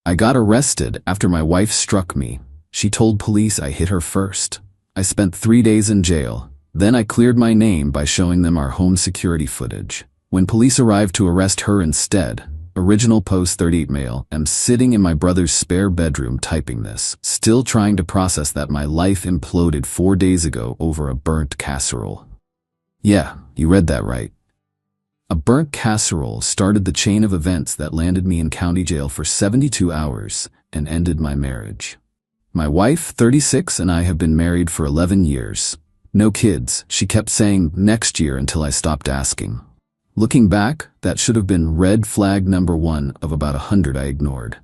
I got arrested after my wife struck me. She told police I hit her first. I spent 3 days in jail. Then I cleared my name by showing them our home security footage. When police arrived to arrest her instead, original post 38 male, am sitting in my brother's spare bedroom typing this, still trying to process that my life imploded 4 days ago over a burnt casserole. Yeah, you read that right. A burnt casserole started the chain of events that landed me in county jail for 72 hours and ended my marriage. My wife, 36, and I have been married for 11 years. No kids, she kept saying next year until I stopped asking. Looking back, that should have been red flag number 1 of about 100 I ignored.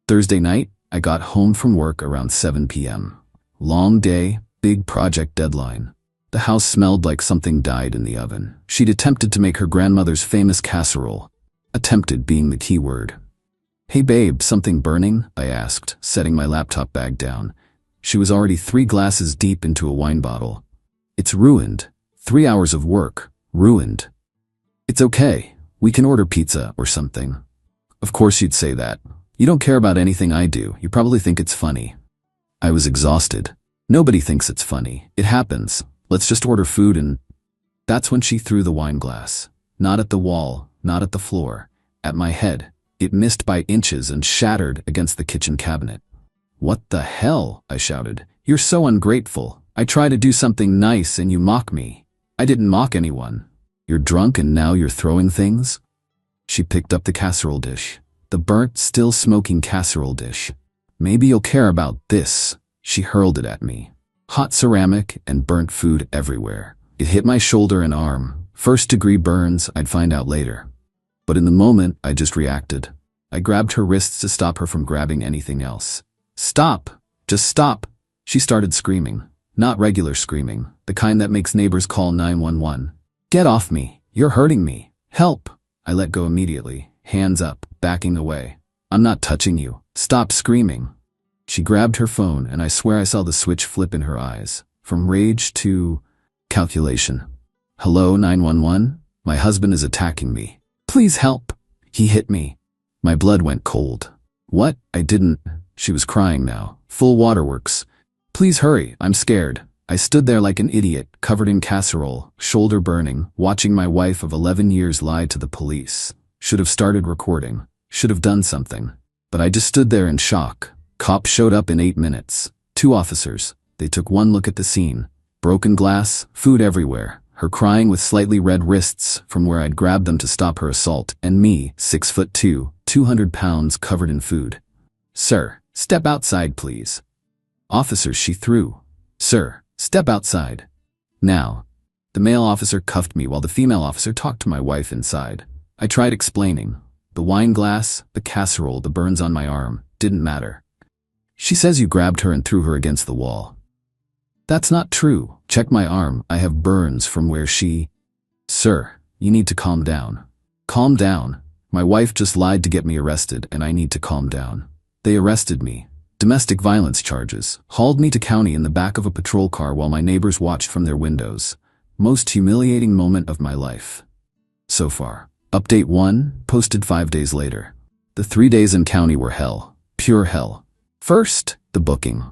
Thursday night, I got home from work around 7 p.m. Long day, big project deadline. The house smelled like something died in the oven. She'd attempted to make her grandmother's famous casserole. Attempted being the key word. "Hey babe, something burning?" I asked, setting my laptop bag down. She was already 3 glasses deep into a wine bottle. "It's ruined. 3 hours of work. Ruined." "It's okay. We can order pizza or something." Of course you'd say that. You don't care about anything I do. You probably think it's funny. I was exhausted. Nobody thinks it's funny. It happens. Let's just order food and... That's when she threw the wine glass. Not at the wall, not at the floor. At my head. It missed by inches and shattered against the kitchen cabinet. "What the hell?" I shouted. "You're so ungrateful. I try to do something nice and you mock me." "I didn't mock anyone." "You're drunk and now you're throwing things?" She picked up the casserole dish. The burnt, still smoking casserole dish. "Maybe you'll care about this." She hurled it at me. Hot ceramic and burnt food everywhere. It hit my shoulder and arm. First-degree burns, I'd find out later. But in the moment, I just reacted. I grabbed her wrists to stop her from grabbing anything else. "Stop! Just stop!" She started screaming. Not regular screaming, the kind that makes neighbors call 911. "Get off me! You're hurting me! Help!" I let go immediately, hands up, backing away. "I'm not touching you. Stop screaming." She grabbed her phone and I swear I saw the switch flip in her eyes. From rage to calculation. "Hello, 911? My husband is attacking me. Please help. He hit me." My blood went cold. "What? I didn't..." She was crying now. Full waterworks. "Please hurry, I'm scared." I stood there like an idiot, covered in casserole, shoulder burning, watching my wife of 11 years lie to the police. Should have started recording. Should have done something. But I just stood there in shock. Cops showed up in 8 minutes. 2 officers. They took one look at the scene. Broken glass, food everywhere. Her crying with slightly red wrists from where I'd grabbed them to stop her assault, and me, 6'2", 200 pounds covered in food. "Sir, step outside please." "Officers," she threw. "Sir, step outside. Now." The male officer cuffed me while the female officer talked to my wife inside. I tried explaining. The wine glass, the casserole, the burns on my arm, didn't matter. "She says you grabbed her and threw her against the wall." "That's not true. Check my arm. I have burns from where she..." "Sir, you need to calm down." "Calm down? My wife just lied to get me arrested and I need to calm down." They arrested me. Domestic violence charges. Hauled me to county in the back of a patrol car while my neighbors watched from their windows. Most humiliating moment of my life. So far. Update 1, posted 5 days later. The 3 days in county were hell. Pure hell. First, the booking.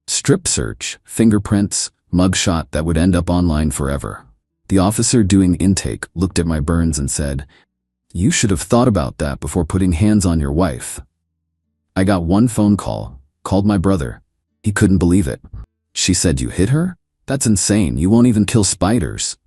Strip search, fingerprints, mugshot that would end up online forever. The officer doing intake looked at my burns and said, "You should have thought about that before putting hands on your wife." I got one phone call, called my brother. He couldn't believe it. "She said you hit her? That's insane, you won't even kill spiders."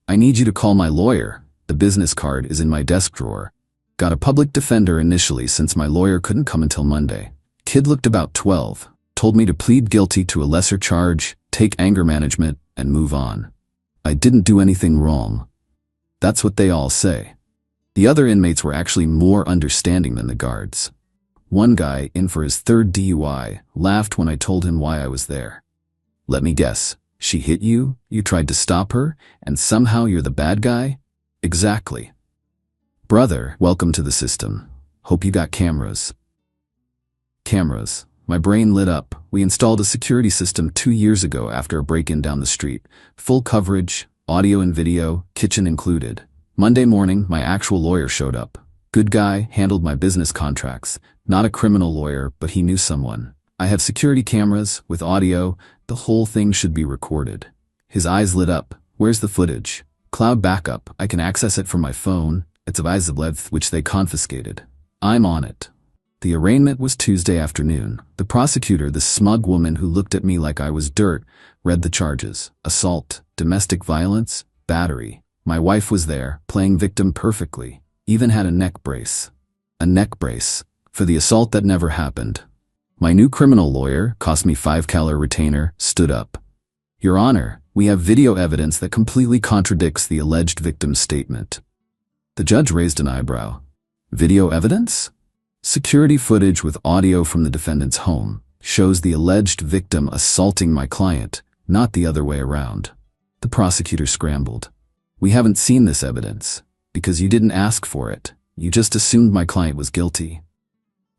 "I need you to call my lawyer. The business card is in my desk drawer." Got a public defender initially since my lawyer couldn't come until Monday. Kid looked about 12. Told me to plead guilty to a lesser charge, take anger management, and move on. I didn't do anything wrong. That's what they all say. The other inmates were actually more understanding than the guards. One guy, in for his 3rd DUI, laughed when I told him why I was there. "Let me guess, she hit you, you tried to stop her, and somehow you're the bad guy?" "Exactly." "Brother, welcome to the system. Hope you got cameras." Cameras. My brain lit up. We installed a security system 2 years ago after a break-in down the street. Full coverage, audio and video, kitchen included. Monday morning, my actual lawyer showed up. Good guy, handled my business contracts. Not a criminal lawyer, but he knew someone. I have security cameras, with audio. The whole thing should be recorded. His eyes lit up. Where's the footage? Cloud backup. I can access it from my phone. It's a Vizablev, which they confiscated. I'm on it. The arraignment was Tuesday afternoon. The prosecutor, the smug woman who looked at me like I was dirt, read the charges. Assault, domestic violence, battery. My wife was there, playing victim perfectly. Even had a neck brace. A neck brace. For the assault that never happened. My new criminal lawyer, cost me $5 retainer, stood up. Your Honor, we have video evidence that completely contradicts the alleged victim's statement. The judge raised an eyebrow. Video evidence? Security footage with audio from the defendant's home shows the alleged victim assaulting my client, not the other way around. The prosecutor scrambled. We haven't seen this evidence, because you didn't ask for it. You just assumed my client was guilty.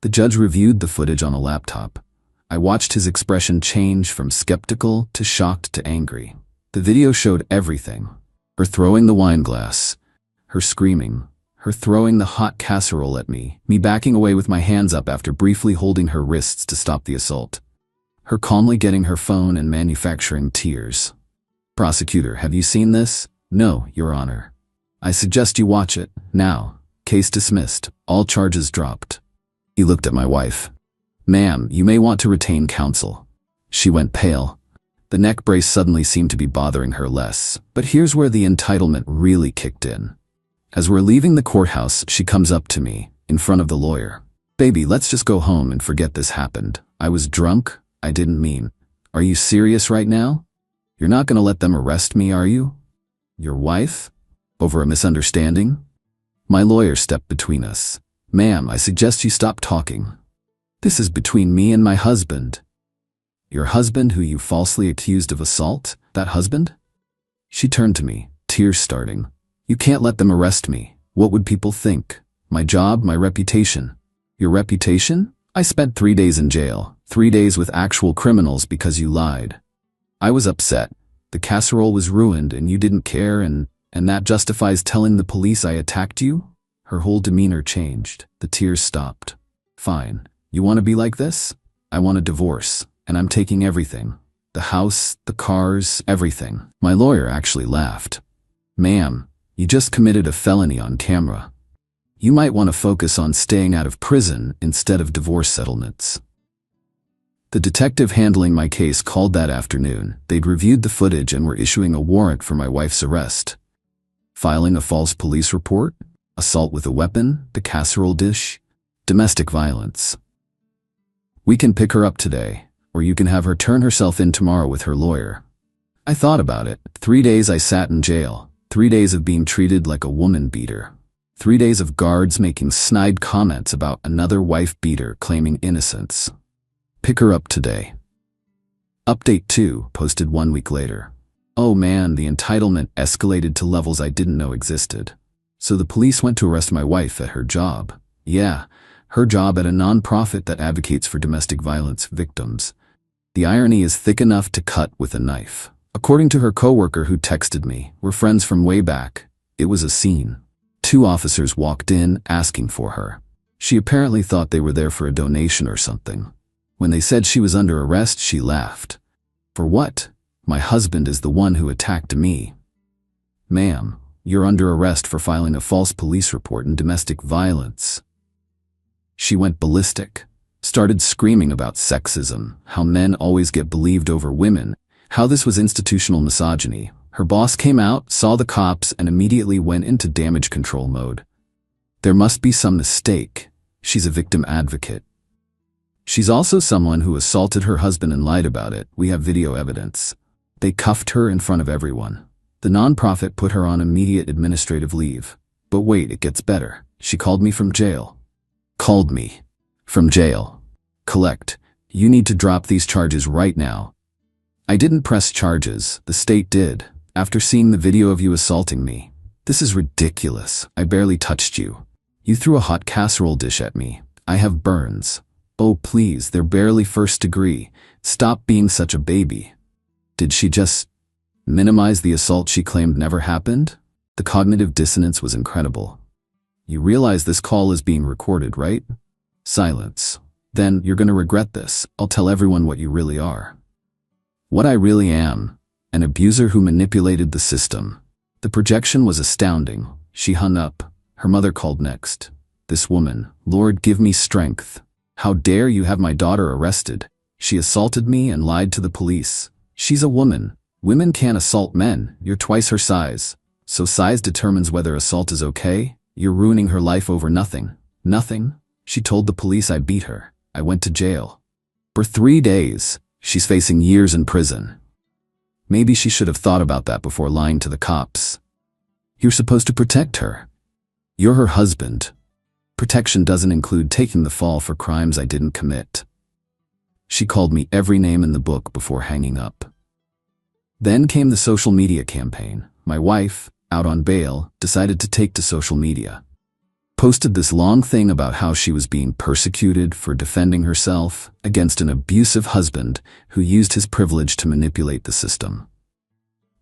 The judge reviewed the footage on a laptop. I watched his expression change from skeptical to shocked to angry. The video showed everything. Her throwing the wine glass, her screaming, her throwing the hot casserole at me backing away with my hands up after briefly holding her wrists to stop the assault, her calmly getting her phone and manufacturing tears. Prosecutor, have you seen this? No, Your Honor. I suggest you watch it, now. Case dismissed, all charges dropped. He looked at my wife. Ma'am, you may want to retain counsel. She went pale. The neck brace suddenly seemed to be bothering her less, but here's where the entitlement really kicked in. As we're leaving the courthouse, she comes up to me, in front of the lawyer. Baby, let's just go home and forget this happened. I was drunk. I didn't mean. Are you serious right now? You're not gonna let them arrest me, are you? Your wife? Over a misunderstanding? My lawyer stepped between us. Ma'am, I suggest you stop talking. This is between me and my husband. Your husband who you falsely accused of assault? That husband? She turned to me, tears starting. You can't let them arrest me. What would people think? My job, my reputation. Your reputation? I spent 3 days in jail, 3 days with actual criminals because you lied. I was upset. The casserole was ruined and you didn't care and that justifies telling the police I attacked you? Her whole demeanor changed. The tears stopped. Fine. You want to be like this? I want a divorce, and I'm taking everything. The house, the cars, everything. My lawyer actually laughed. Ma'am, you just committed a felony on camera. You might want to focus on staying out of prison instead of divorce settlements. The detective handling my case called that afternoon. They'd reviewed the footage and were issuing a warrant for my wife's arrest. Filing a false police report, assault with a weapon, the casserole dish, domestic violence. We can pick her up today, or you can have her turn herself in tomorrow with her lawyer. I thought about it. 3 days I sat in jail. 3 days of being treated like a woman beater. 3 days of guards making snide comments about another wife beater claiming innocence. Pick her up today. Update 2, posted 1 week later. Oh man, the entitlement escalated to levels I didn't know existed. So the police went to arrest my wife at her job. Yeah, her job at a non-profit that advocates for domestic violence victims. The irony is thick enough to cut with a knife. According to her coworker who texted me, we're friends from way back. It was a scene. 2 officers walked in asking for her. She apparently thought they were there for a donation or something. When they said she was under arrest, she laughed. For what? My husband is the one who attacked me. Ma'am, you're under arrest for filing a false police report in domestic violence. She went ballistic, started screaming about sexism, how men always get believed over women, how this was institutional misogyny. Her boss came out, saw the cops, and immediately went into damage control mode. There must be some mistake. She's a victim advocate. She's also someone who assaulted her husband and lied about it. We have video evidence. They cuffed her in front of everyone. The nonprofit put her on immediate administrative leave. But wait, it gets better. She called me from jail. Called me. From jail. Collect. You need to drop these charges right now. I didn't press charges. The state did. After seeing the video of you assaulting me. This is ridiculous. I barely touched you. You threw a hot casserole dish at me. I have burns. Oh please, they're barely first degree. Stop being such a baby. Did she just minimize the assault she claimed never happened? The cognitive dissonance was incredible. You realize this call is being recorded, right? Silence. Then, you're gonna regret this. I'll tell everyone what you really are. What I really am. An abuser who manipulated the system. The projection was astounding. She hung up. Her mother called next. This woman, Lord, give me strength. How dare you have my daughter arrested? She assaulted me and lied to the police. She's a woman. Women can't assault men. You're twice her size. So size determines whether assault is okay? You're ruining her life over nothing. Nothing? She told the police I beat her. I went to jail. For 3 days. She's facing years in prison. Maybe she should have thought about that before lying to the cops. You're supposed to protect her. You're her husband. Protection doesn't include taking the fall for crimes I didn't commit. She called me every name in the book before hanging up. Then came the social media campaign. My wife, out on bail, decided to take to social media. Posted this long thing about how she was being persecuted for defending herself against an abusive husband who used his privilege to manipulate the system.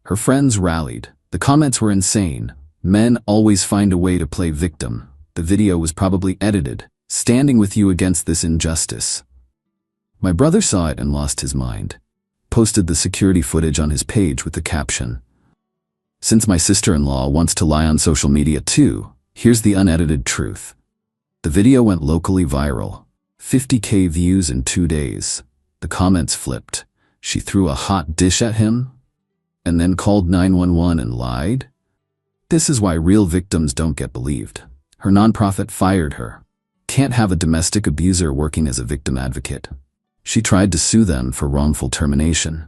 Her friends rallied. The comments were insane. Men always find a way to play victim. The video was probably edited, standing with you against this injustice. My brother saw it and lost his mind. Posted the security footage on his page with the caption, "Since my sister-in-law wants to lie on social media too, here's the unedited truth." The video went locally viral. 50K views in 2 days. The comments flipped. She threw a hot dish at him and then called 911 and lied? This is why real victims don't get believed. Her nonprofit fired her. Can't have a domestic abuser working as a victim advocate. She tried to sue them for wrongful termination.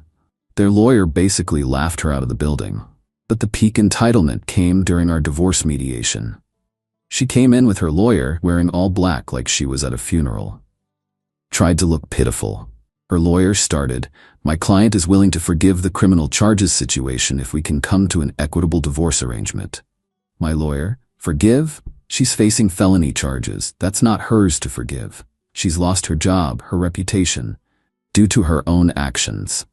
Their lawyer basically laughed her out of the building. But the peak entitlement came during our divorce mediation. She came in with her lawyer wearing all black like she was at a funeral. Tried to look pitiful. Her lawyer started, "My client is willing to forgive the criminal charges situation if we can come to an equitable divorce arrangement." My lawyer, "Forgive? She's facing felony charges. That's not hers to forgive. She's lost her job, her reputation, due to her own actions."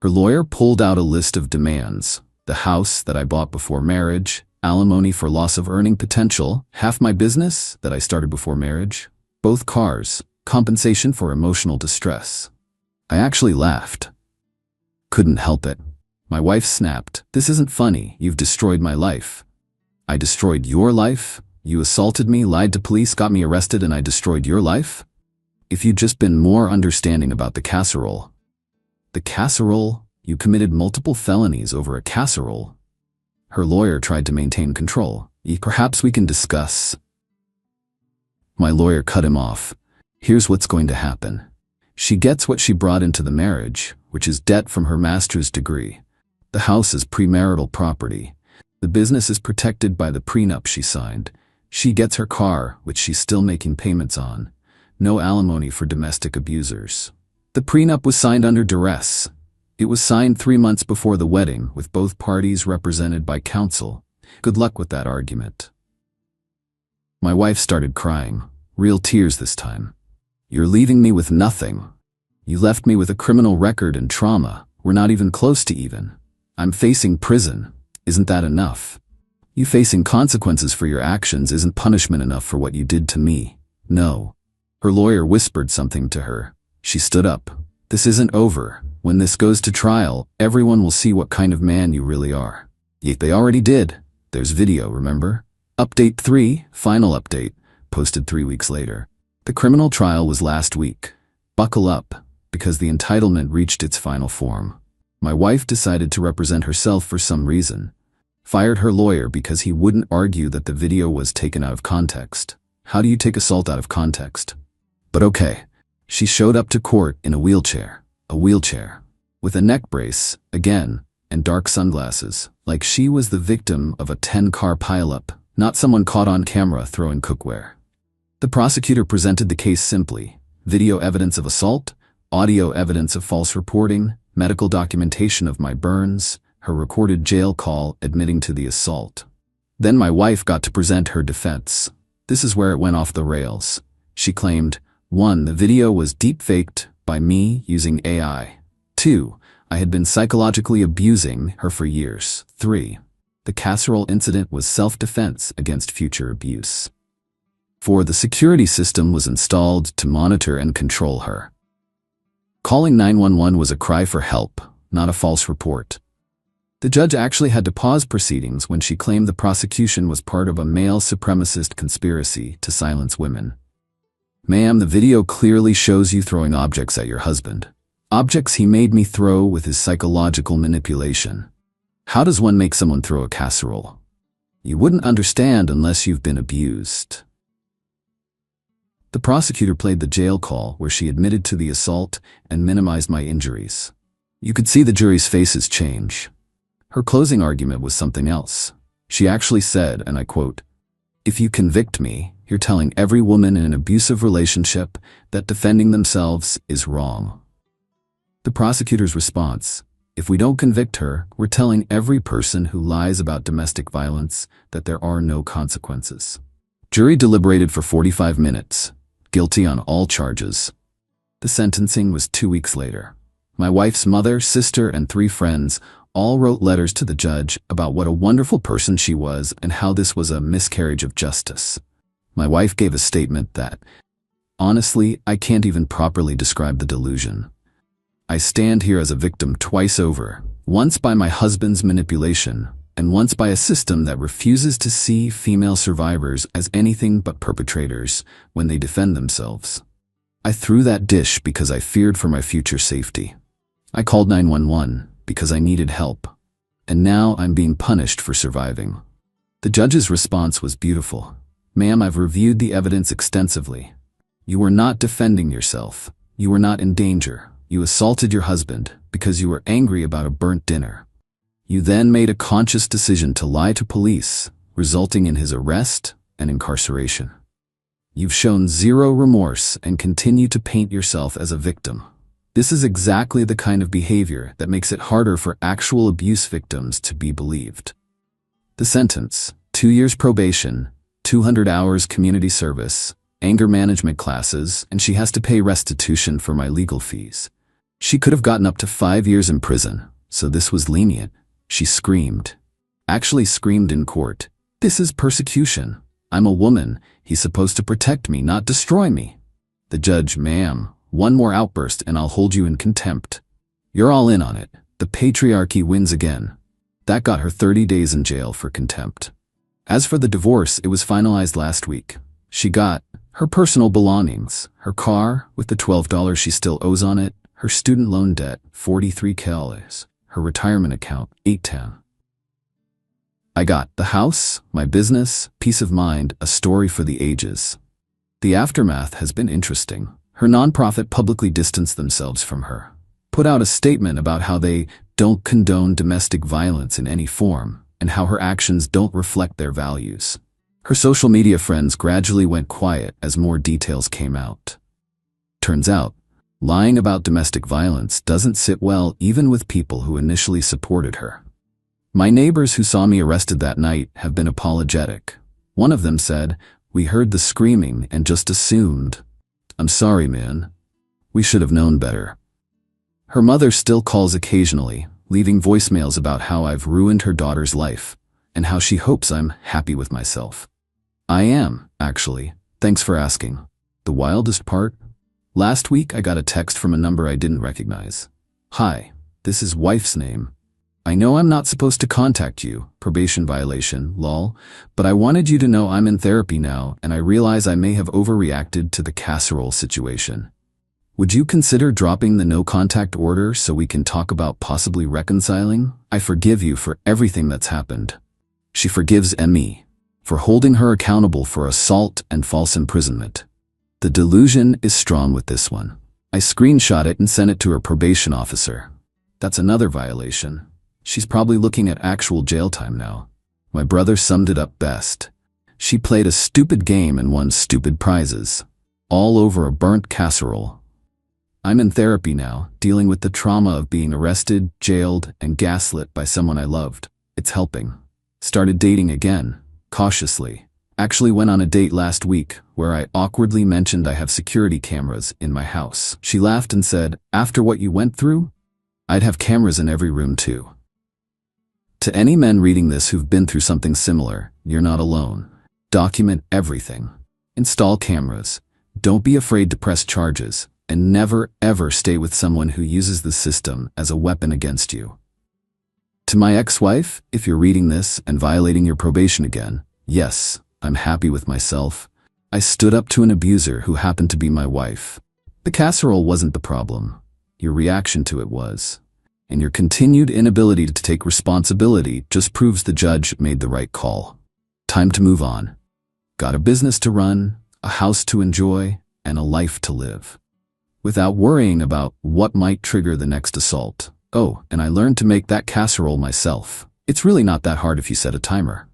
Her lawyer pulled out a list of demands. The house that I bought before marriage, alimony for loss of earning potential, half my business that I started before marriage, both cars, compensation for emotional distress. I actually laughed. Couldn't help it. My wife snapped, "This isn't funny. You've destroyed my life." I destroyed your life? You assaulted me, lied to police, got me arrested, and I destroyed your life? If you'd just been more understanding about the casserole. The casserole? You committed multiple felonies over a casserole. Her lawyer tried to maintain control. Perhaps we can discuss. My lawyer cut him off. Here's what's going to happen. She gets what she brought into the marriage, which is debt from her master's degree. The house is premarital property. The business is protected by the prenup she signed. She gets her car, which she's still making payments on. No alimony for domestic abusers. The prenup was signed under duress. It was signed 3 months before the wedding, with both parties represented by counsel. Good luck with that argument. My wife started crying. Real tears this time. "You're leaving me with nothing. You left me with a criminal record and trauma. We're not even close to even. I'm facing prison. Isn't that enough? You facing consequences for your actions isn't punishment enough for what you did to me. No." Her lawyer whispered something to her. She stood up. "This isn't over. When this goes to trial, everyone will see what kind of man you really are." Yet they already did. There's video, remember? Update 3, final update, posted 3 weeks later. The criminal trial was last week. Buckle up, because the entitlement reached its final form. My wife decided to represent herself for some reason. Fired her lawyer because he wouldn't argue that the video was taken out of context. How do you take assault out of context? But okay. She showed up to court in a wheelchair, with a neck brace, again, and dark sunglasses, like she was the victim of a 10-car pileup, not someone caught on camera throwing cookware. The prosecutor presented the case simply: video evidence of assault, audio evidence of false reporting, medical documentation of my burns, her recorded jail call admitting to the assault. Then my wife got to present her defense. This is where it went off the rails. She claimed, 1. The video was deep-faked by me using AI. 2. I had been psychologically abusing her for years. 3. The casserole incident was self-defense against future abuse. 4. The security system was installed to monitor and control her. Calling 911 was a cry for help, not a false report. The judge actually had to pause proceedings when she claimed the prosecution was part of a male supremacist conspiracy to silence women. Ma'am, the video clearly shows you throwing objects at your husband. Objects he made me throw with his psychological manipulation. How does one make someone throw a casserole? You wouldn't understand unless you've been abused. The prosecutor played the jail call where she admitted to the assault and minimized my injuries. You could see the jury's faces change. Her closing argument was something else. She actually said, and I quote, "If you convict me, you're telling every woman in an abusive relationship that defending themselves is wrong." The prosecutor's response: "If we don't convict her, we're telling every person who lies about domestic violence that there are no consequences." Jury deliberated for 45 minutes, guilty on all charges. The sentencing was 2 weeks later. My wife's mother, sister, and 3 friends all wrote letters to the judge about what a wonderful person she was and how this was a miscarriage of justice. My wife gave a statement that, "Honestly, I can't even properly describe the delusion. I stand here as a victim twice over, once by my husband's manipulation, and once by a system that refuses to see female survivors as anything but perpetrators when they defend themselves. I threw that dish because I feared for my future safety. I called 911 because I needed help, and now I'm being punished for surviving." The judge's response was beautiful. "Ma'am, I've reviewed the evidence extensively. You were not defending yourself. You were not in danger. You assaulted your husband because you were angry about a burnt dinner. You then made a conscious decision to lie to police, resulting in his arrest and incarceration. You've shown zero remorse and continue to paint yourself as a victim. This is exactly the kind of behavior that makes it harder for actual abuse victims to be believed." The sentence: 2 years probation, 200 hours community service, anger management classes, and she has to pay restitution for my legal fees. She could have gotten up to 5 years in prison, so this was lenient. She screamed. Actually screamed in court, "This is persecution. I'm a woman. He's supposed to protect me, not destroy me." The judge: "Ma'am, one more outburst and I'll hold you in contempt. You're all in on it. The patriarchy wins again." That got her 30 days in jail for contempt. As for the divorce, it was finalized last week. She got her personal belongings, her car with the $12 she still owes on it, her student loan debt, $43,000, her retirement account, $810. I got the house, my business, peace of mind, a story for the ages. The aftermath has been interesting. Her nonprofit publicly distanced themselves from her, put out a statement about how they don't condone domestic violence in any form, and how her actions don't reflect their values. Her social media friends gradually went quiet as more details came out. Turns out, lying about domestic violence doesn't sit well even with people who initially supported her. My neighbors who saw me arrested that night have been apologetic. One of them said, "We heard the screaming and just assumed. I'm sorry, man. We should have known better." Her mother still calls occasionally, leaving voicemails about how I've ruined her daughter's life, and how she hopes I'm happy with myself. I am, actually. Thanks for asking. The wildest part? Last week I got a text from a number I didn't recognize. "Hi, this is wife's name. I know I'm not supposed to contact you, probation violation, lol, but I wanted you to know I'm in therapy now and I realize I may have overreacted to the casserole situation. Would you consider dropping the no contact order so we can talk about possibly reconciling? I forgive you for everything that's happened." She forgives me for holding her accountable for assault and false imprisonment. The delusion is strong with this one. I screenshot it and sent it to her probation officer. That's another violation. She's probably looking at actual jail time now. My brother summed it up best. She played a stupid game and won stupid prizes. All over a burnt casserole. I'm in therapy now, dealing with the trauma of being arrested, jailed, and gaslit by someone I loved. It's helping. Started dating again, cautiously. Actually went on a date last week where I awkwardly mentioned I have security cameras in my house. She laughed and said, "After what you went through, I'd have cameras in every room too." To any men reading this who've been through something similar, you're not alone. Document everything. Install cameras. Don't be afraid to press charges, and never ever stay with someone who uses the system as a weapon against you. To my ex-wife, if you're reading this and violating your probation again, yes, I'm happy with myself. I stood up to an abuser who happened to be my wife. The casserole wasn't the problem. Your reaction to it was. And your continued inability to take responsibility just proves the judge made the right call. Time to move on. Got a business to run, a house to enjoy, and a life to live, without worrying about what might trigger the next assault. Oh, and I learned to make that casserole myself. It's really not that hard if you set a timer.